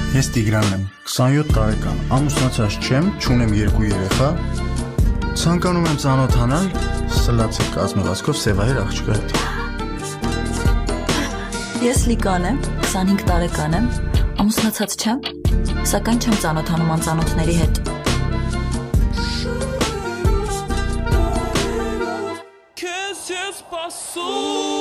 Ես Տիգրանն եմ, 27 տարեկան, ամուսնացած չեմ, չունեմ 2 երեխա, ցանկանում եմ ծանոթանալ սլացիկ կազմվածքով սևահեր աղջկա հետ։ Ես Լիկան եմ, 25 տարեկան եմ, ամուսնացած չեմ, սակայն չեմ ծանոթանում անծանոթների հետ։ Քեզ ես սպասում